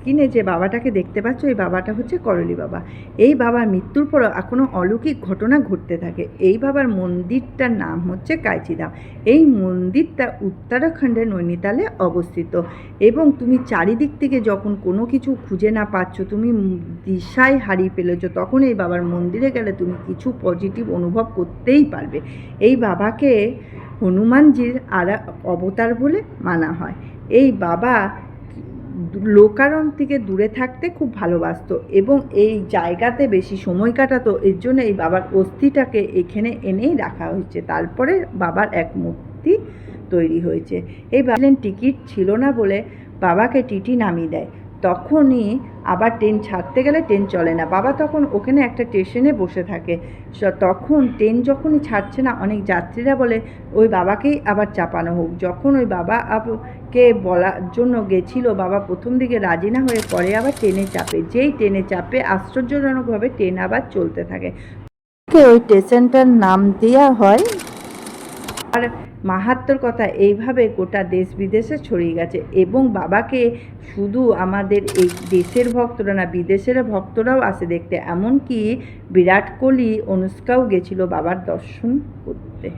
স্ক্রিনে যে বাবাটাকে দেখতে পাচ্ছ, এই বাবাটা হচ্ছে করলি বাবা। এই বাবার মৃত্যুর পরও এখনও অলৌকিক ঘটনা ঘটতে থাকে। এই বাবার মন্দিরটার নাম হচ্ছে কাইচিধাম। এই মন্দিরটা উত্তরাখণ্ডের নৈনিতালে অবস্থিত এবং তুমি চারিদিক থেকে যখন কোনো কিছু খুঁজে না পাচ্ছ, তুমি দিশায় হারিয়ে ফেলেছ, তখন এই বাবার মন্দিরে গেলে তুমি কিছু পজিটিভ অনুভব করতেই পারবে। এই বাবাকে হনুমানজির অবতার বলে মানা হয়। এই বাবা লোকারণ থেকে দূরে থাকতে খুব ভালোবাসতো এবং এই জায়গাতে বেশি সময় কাটাতো। এর জন্য এই বাবার অস্থিটাকে এখানে এনেই রাখা হয়েছে। তারপরে বাবার এক মূর্তি তৈরি হয়েছে। এই বাবা টিকিট ছিল না বলে বাবাকে টিটি নামিয়ে দেয়। তখনই আবার ট্রেন ছাড়তে গেলে ট্রেন চলে না। বাবা তখন ওখানে একটা স্টেশনে বসে থাকে। তখন ট্রেন যখনই ছাড়ছে না, অনেক যাত্রীরা বলে ওই বাবাকেই আবার চাপানো হোক। যখন ওই বাবাকে বলার জন্য গেছিল, বাবা প্রথম দিকে রাজি না হয়ে পরে আবার ট্রেনে চাপে। যেই ট্রেনে চাপে আশ্চর্যজনকভাবে ট্রেন আবার চলতে থাকে। ওই স্টেশনটার নাম দেওয়া হয়। আর মাহাত্ম্যর কথা এইভাবে গোটা দেশ বিদেশে ছড়িয়ে গেছে এবং বাবাকে শুধু আমাদের এই দেশের ভক্তরা না, বিদেশের ভক্তরাও আসে দেখতে। এমনকি বিরাট কোহলি, অনুষ্কাও গেছিল বাবার দর্শন করতে।